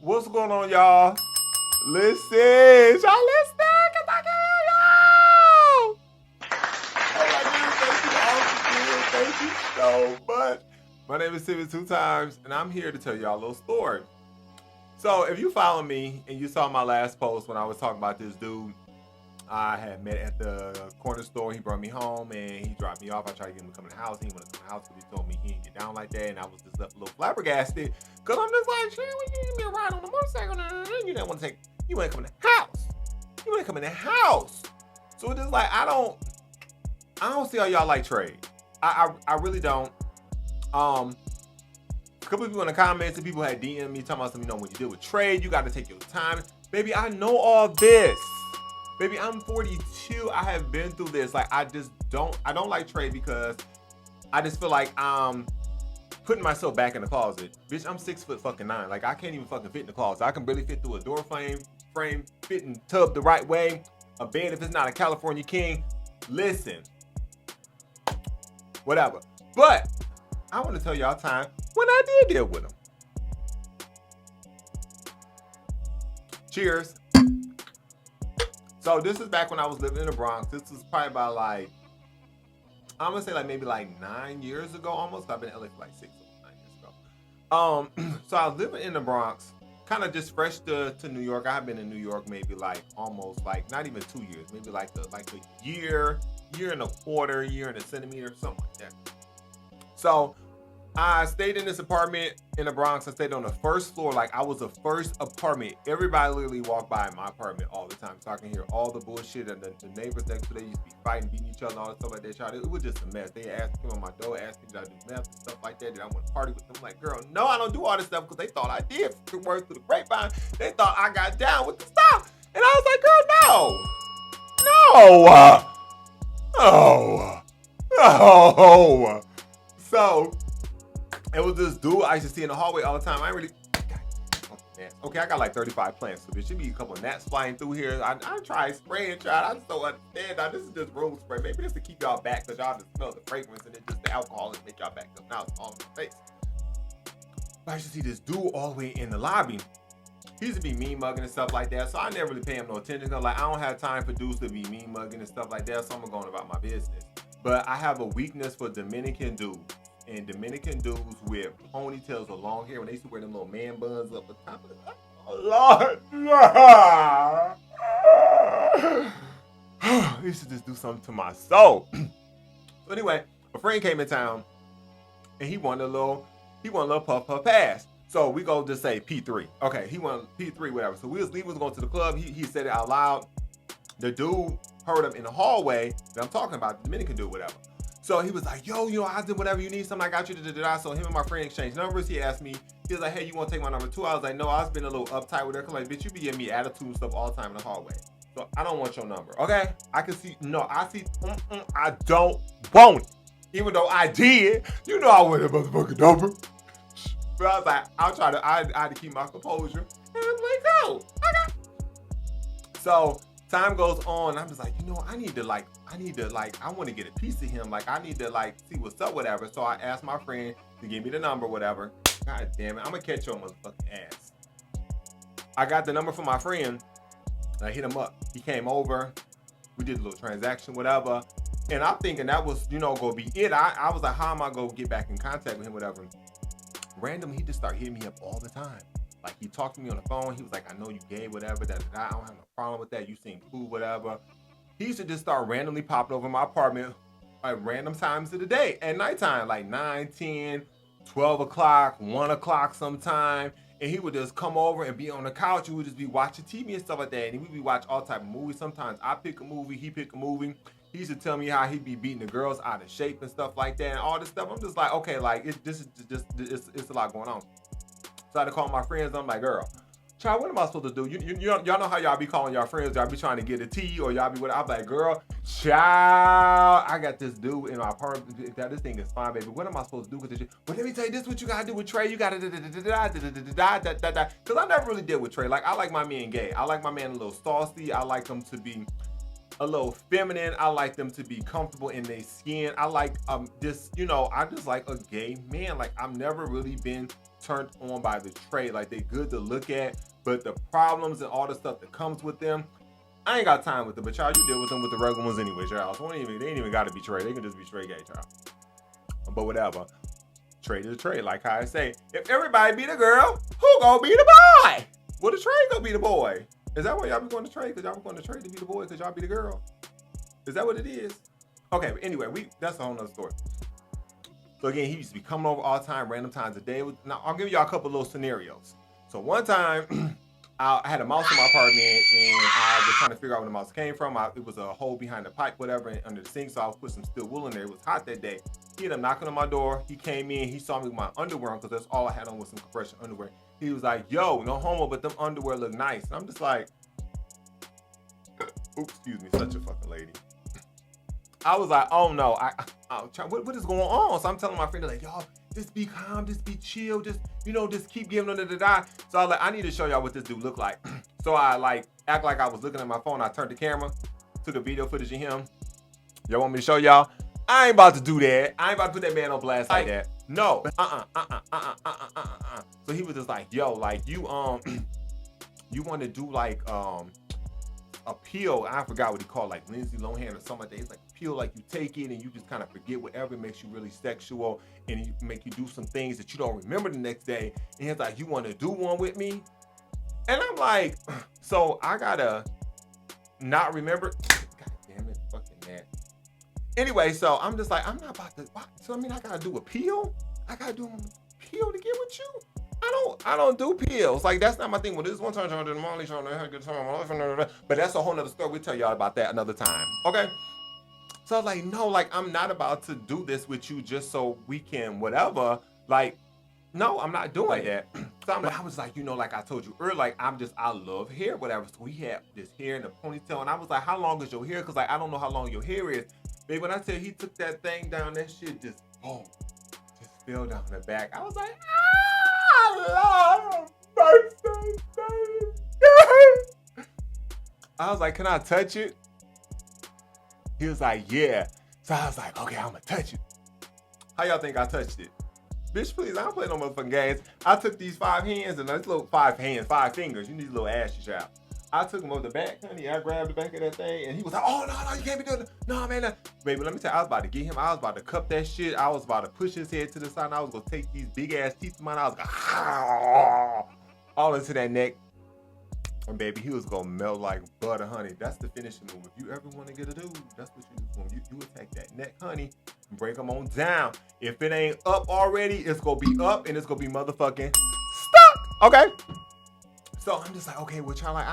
What's going on, y'all? Listen, y'all listen, cause I can hear y'all. Oh my goodness, thank you so much. My name is Timmy Two Times, and I'm here to tell y'all a little story. So if you follow me and you saw my last post when I was talking about this dude I had met at the corner store. He brought me home and he dropped me off. I tried to get him to come in the house. He didn't want to come in the house because he told me he didn't get down like that. And I was just left a little flabbergasted because I'm just like, shit, when you give me a ride on the motorcycle, you didn't want to take, you want to come in the house. You want to come in the house. So it's just like, I don't see how y'all like trade. I really don't. A couple of people in the comments and people had DM me talking about something, when you deal with trade, you got to take your time. Baby, I know all this. Baby, I'm 42. I have been through this. Like, I don't like trade because I just feel like I'm putting myself back in the closet. Bitch, I'm 6'9". Like, I can't even fucking fit in the closet. I can barely fit through a door frame, fit in tub the right way. A bed if it's not a California king. Listen. Whatever. But I want to tell y'all a time when I did deal with them. Cheers. So this is back when I was living in the Bronx. This was probably about I'm gonna say maybe 9 years ago almost. I've been in LA for 6 or 9 years ago. So I was living in the Bronx, kind of just fresh to New York. I have been in New York maybe almost not even 2 years, maybe a year and a quarter, year and a centimeter, something like that. So I stayed in this apartment in the Bronx. I stayed on the first floor. I was the first apartment. Everybody literally walked by my apartment all the time. So I can hear all the bullshit. And the neighbors next to me used to be fighting, beating each other, and all that stuff like that. Child, it was just a mess. They asked me on my door, asked me did I do meth and stuff like that. Did I want to party with them? I'm like, girl, no, I don't do all this stuff because they thought I did. Through word through the grapevine, they thought I got down with the stuff. And I was like, girl, no. So it was this dude I used to see in the hallway all the time. I ain't really. Okay, I got 35 plants, so there should be a couple of gnats flying through here. I tried spraying, I just don't understand. Now, this is just room spray. Maybe just to keep y'all back because y'all just smell the fragrance and then just the alcohol and make y'all back up. Now it's all in my face. But I used to see this dude all the way in the lobby. He used to be mean mugging and stuff like that, so I never really pay him no attention. I don't have time for dudes to be mean mugging and stuff like that, so I'm going about my business. But I have a weakness for Dominican dudes. And Dominican dudes with ponytails or long hair, when they used to wear them little man buns up the top of it. Oh, Lord. It used to just do something to my soul. So anyway, a friend came in town and he wanted a little puff pass. So we go just say P3. Okay, he wanted P3, whatever. So we was going to the club. He said it out loud. The dude heard him in the hallway that I'm talking about, the Dominican dude, whatever. So he was like, yo, I did whatever you need, something I got you, So him and my friend exchanged numbers. He asked me, he was like, hey, you want to take my number too? I was like, no, I was being a little uptight with her. Cause bitch, you be giving me attitude and stuff all the time in the hallway. So I don't want your number, okay? I don't want it. Even though I did, I want a motherfucking number. But I was like, I had to keep my composure. And I'm like, oh, okay. So time goes on. I'm just like, I need to I want to get a piece of him. I need to see what's up, whatever. So I asked my friend to give me the number, whatever. God damn it. I'm going to catch your motherfucking ass. I got the number from my friend. I hit him up. He came over. We did a little transaction, whatever. And I'm thinking that was, going to be it. I was like, how am I going to get back in contact with him, whatever. Randomly, he just started hitting me up all the time. He talked to me on the phone. He was like, I know you gay, whatever. I don't have no problem with that. You seem cool, whatever. He used to just start randomly popping over my apartment at random times of the day. At nighttime, 9, 10, 12 o'clock, 1 o'clock sometime. And he would just come over and be on the couch. We would just be watching TV and stuff like that. And we'd be watching all type of movies. Sometimes I pick a movie, he pick a movie. He used to tell me how he'd be beating the girls out of shape and stuff like that. And all this stuff. I'm just like, okay, it's a lot going on. So I had to call my friends. I'm like, girl, child, what am I supposed to do? Y'all know how y'all be calling y'all friends. Y'all be trying to get a tea or y'all be what? I'm like, girl, child, I got this dude in my apartment. This thing is fine, baby. What am I supposed to do with this shit? Well, let me tell you this, what you got to do with Trey. You got to because I never really did with Trey. I like my man gay. I like my man a little saucy. I like him to be a little feminine. I like them to be comfortable in their skin. I like I just like a gay man. I've never really been turned on by the trade. Like, they good to look at, but the problems and all the stuff that comes with them, I ain't got time with them. But y'all, you deal with them with the regular ones anyway, y'all. So they ain't even got to be trade. They can just be straight gay, y'all. But whatever. Trade is a trade. Like how I say, if everybody be the girl, who gonna be the boy? Well, the trade gonna be the boy. Is that why y'all be going to trade? Because y'all be going to trade to be the boy because y'all be the girl? Is that what it is? Okay, but anyway, that's a whole nother story. So again, he used to be coming over all the time, random times a day. Now, I'll give y'all a couple little scenarios. So one time, I had a mouse in my apartment, and I was trying to figure out where the mouse came from. It was a hole behind the pipe, whatever, under the sink, so I was putting some steel wool in there. It was hot that day. He ended up knocking on my door. He came in. He saw me with my underwear on, because that's all I had on was some compression underwear. He was like, yo, no homo, but them underwear look nice. And I'm just like, oops, excuse me, such a fucking lady. I was like, oh no, what is going on? So I'm telling my friend, like, y'all, just be calm, just be chill, just keep giving them the die. So I was like, I need to show y'all what this dude look like. So I like act like I was looking at my phone. I turned the camera, took a video footage of him. Y'all want me to show y'all? I ain't about to do that. I ain't about to put that man on blast like that. No. So he was just like, yo, like you want to do like a pill. I forgot what he called, like Lindsay Lohan or something like that. It's like a pill, like you take it and you just kind of forget whatever makes you really sexual, and it make you do some things that you don't remember the next day. And he's like, you want to do one with me? And I'm like, so I gotta not remember. God damn it, fucking man. Anyway, so I'm just like, I'm not about to. So I mean, I gotta do a pill? I gotta do a pill to get with you? I don't do pills. Like, that's not my thing. Well, this one time I did Molly show, I had a good time. But that's a whole nother story. We'll tell y'all about that another time. Okay? So I was like, no, like, I'm not about to do this with you just so we can whatever. Like, no, I'm not doing that. So I was like, like I told you earlier, like, I love hair, whatever. So we had this hair in a ponytail. And I was like, how long is your hair? Because, like, I don't know how long your hair is. Babe, when I tell you he took that thing down, that shit just, boom, just fell down the back. I was like, Lord, birthday, I was like, can I touch it? He was like, yeah. So I was like, okay, I'm gonna touch it. How y'all think I touched it? Bitch, please, I don't play no motherfucking games. I took these 5 hands and this little 5 fingers. You need a little ashy child. I took him over the back, honey. I grabbed the back of that thing, and he was like, oh, no, you can't be doing it. No, man. No. Baby, let me tell you, I was about to get him. I was about to cup that shit. I was about to push his head to the side, and I was going to take these big-ass teeth of mine. I was going all into that neck. And, baby, he was going to melt like butter, honey. That's the finishing move. If you ever want to get a dude, that's what you do. You attack that neck, honey, and break him on down. If it ain't up already, it's going to be up, and it's going to be motherfucking stuck. Okay? So I'm just like, okay, well, child, like,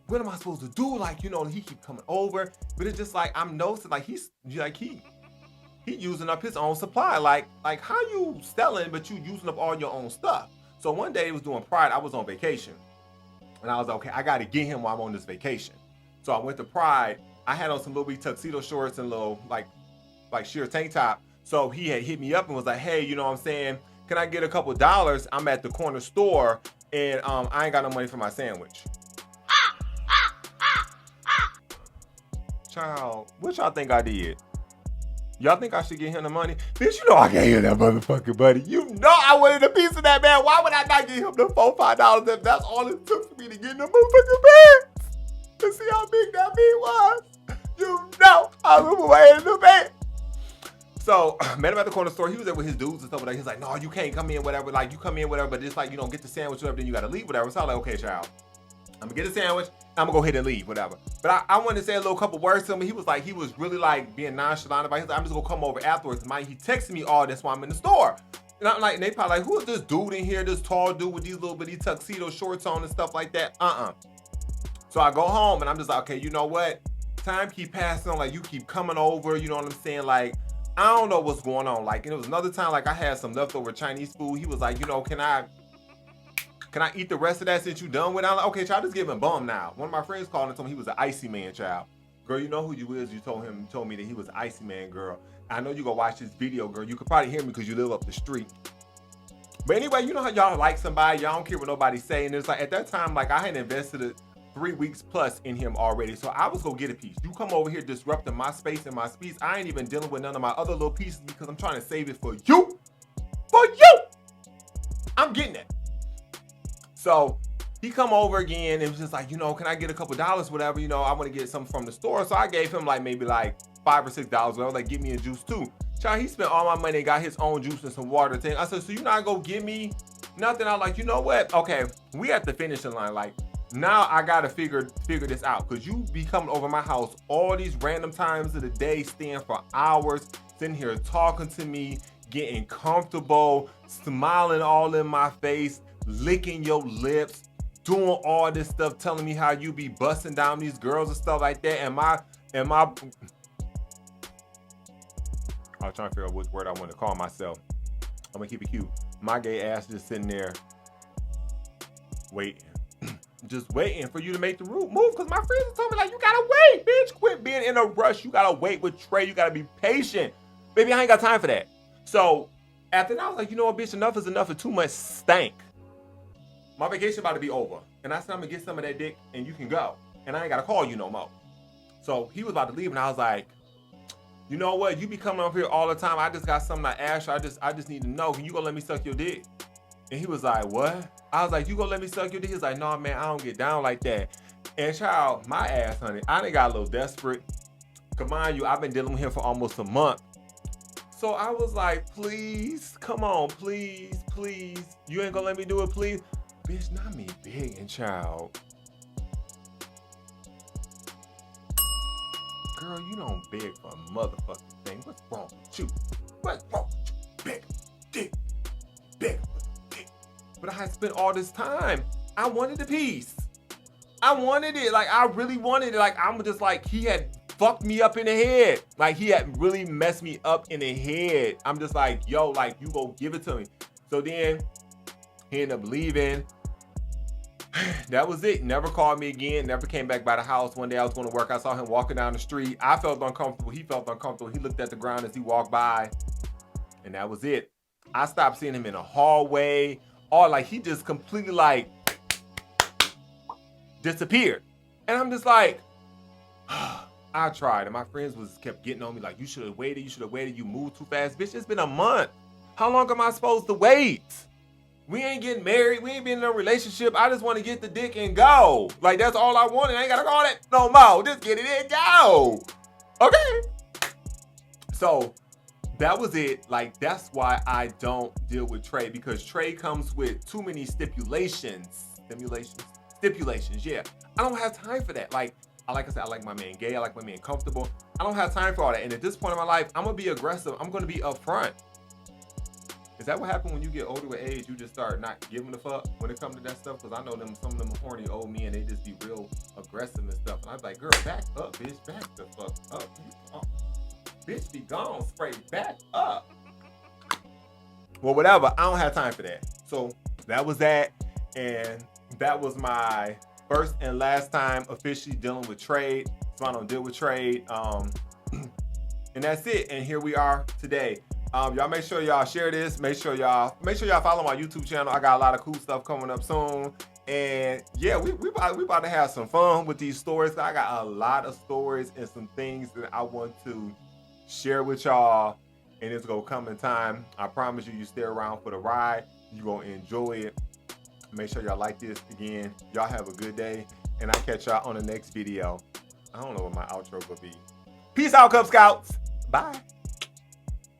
what am I supposed to do? Like, he keep coming over, but it's just like, I'm noticing, like, he using up his own supply. Like how you selling, but you using up all your own stuff. So one day he was doing Pride. I was on vacation, and I was like, okay, I got to get him while I'm on this vacation. So I went to Pride. I had on some little wee tuxedo shorts and little like sheer tank top. So he had hit me up and was like, hey, you know what I'm saying? Can I get a couple dollars? I'm at the corner store, and I ain't got no money for my sandwich. Child, what y'all think I did? Y'all think I should get him the money? Bitch, I gave him that motherfucking money. I wanted a piece of that, man. Why would I not give him the $4, $5 if that's all it took for me to get in the motherfucking pants? To see how big that meat was. I was away in the bed. So, met him at the corner store. He was there with his dudes and stuff like that. He's like, no, you can't come in, whatever. Like, you come in, whatever, but it's like, get the sandwich, whatever, then you got to leave, whatever. So I was like, okay, child. I'm going to get a sandwich. I'm going to go ahead and leave, whatever. But I wanted to say a little couple words to him. He was really like being nonchalant about it. He's like, I'm just going to come over afterwards. He texted me all this while I'm in the store. And I'm like, and they probably like, who is this dude in here, this tall dude with these little bitty tuxedo shorts on and stuff like that? So I go home and I'm just like, okay, you know what? Time keep passing on. Like, you keep coming over. You know what I'm saying? Like, I don't know what's going on. Like, and it was another time, like, I had some leftover Chinese food. He was like, can I eat the rest of that since you done with it? I'm like, okay, child, just give him bum now. One of my friends called and told me he was an icy man, child. Girl, you know who you is. You told me that he was an icy man, girl. I know you gonna watch this video, girl. You could probably hear me because you live up the street. But anyway, you know how y'all like somebody. Y'all don't care what nobody's saying. It's like, at that time, like, I had invested 3 weeks plus in him already. So I was gonna get a piece. You come over here disrupting my space and my speech. I ain't even dealing with none of my other little pieces because I'm trying to save it for you. For you! I'm getting it. So he come over again and was just like, you know, can I get a couple dollars, whatever, you know, I want to get something from the store. So I gave him like maybe like $5 or $6, whatever, like give me a juice too. Child, he spent all my money and got his own juice and some water thing. I said, so you not gonna give me nothing? I was like, you know what? Okay, we at the finishing line. Like, now I gotta figure this out, because you be coming over my house all these random times of the day, staying for hours, sitting here talking to me, getting comfortable, smiling all in my face, licking your lips, doing all this stuff, telling me how you be busting down these girls and stuff like that. And my I was trying to figure out which word I want to call myself. I'm gonna keep it cute. My gay ass just sitting there waiting. Just waiting for you to make the move. Because my friends told me, like, you gotta wait, bitch. Quit being in a rush. You gotta wait with Trey. You gotta be patient. Baby, I ain't got time for that. So after that, I was like, you know what, bitch, enough is enough. It's too much stank. My vacation about to be over. And I said, I'm gonna get some of that dick and you can go. And I ain't gotta call you no more. So he was about to leave and I was like, you know what? You be coming up here all the time. I just got something to ask you. I just need to know. Can you go let me suck your dick? And he was like, what? I was like, you gonna let me suck your dick? He's like, no, man, I don't get down like that. And child, my ass, honey, I done got a little desperate. Cause mind you, I've been dealing with him for almost a month. So I was like, please, come on, please, please. You ain't gonna let me do it, please? Bitch, not me begging, child. Girl, you don't beg for a motherfucking thing. What's wrong with you? What's wrong with you? Beg, dick, beg for the dick. But I had spent all this time. I wanted the peace. I wanted it. Like, I really wanted it. Like, I'm just like, he had fucked me up in the head. Like, he had really messed me up in the head. I'm just like, yo, like, you go give it to me. So then he ended up leaving. That was it. Never called me again. Never came back by the house. One day I was going to work. I saw him walking down the street. I felt uncomfortable. He felt uncomfortable. He looked at the ground as he walked by. And that was it. I stopped seeing him in the hallway. Or like he just completely like disappeared. And I'm just like, I tried. And my friends kept getting on me like, you should have waited. You should have waited. You moved too fast. Bitch, it's been a month. How long am I supposed to wait? We ain't getting married. We ain't been in a relationship. I just want to get the dick and go. Like, that's all I wanted. I ain't got to call that no more. Just get it and go. Okay. So that was it. Like, that's why I don't deal with Trey, because Trey comes with too many stipulations. Stipulations, yeah. I don't have time for that. Like I said, I like my man gay. I like my man comfortable. I don't have time for all that. And at this point in my life, I'm going to be aggressive. I'm going to be upfront. Is that what happened when you get older with age? You just start not giving a fuck when it comes to that stuff? Because I know some of them horny old men, they just be real aggressive and stuff. And I was like, girl, back up, bitch. Back the fuck up. Bitch, be gone. Straight back up. Well, whatever. I don't have time for that. So that was that. And that was my first and last time officially dealing with trade. So I don't deal with trade. And that's it. And here we are today. Y'all make sure y'all share this. Make sure y'all follow my YouTube channel. I got a lot of cool stuff coming up soon. And yeah, we about to have some fun with these stories. I got a lot of stories and some things that I want to share with y'all. And it's gonna come in time. I promise you stay around for the ride. You're gonna enjoy it. Make sure y'all like this. Again, y'all have a good day. And I'll catch y'all on the next video. I don't know what my outro will be. Peace out, Cub Scouts. Bye.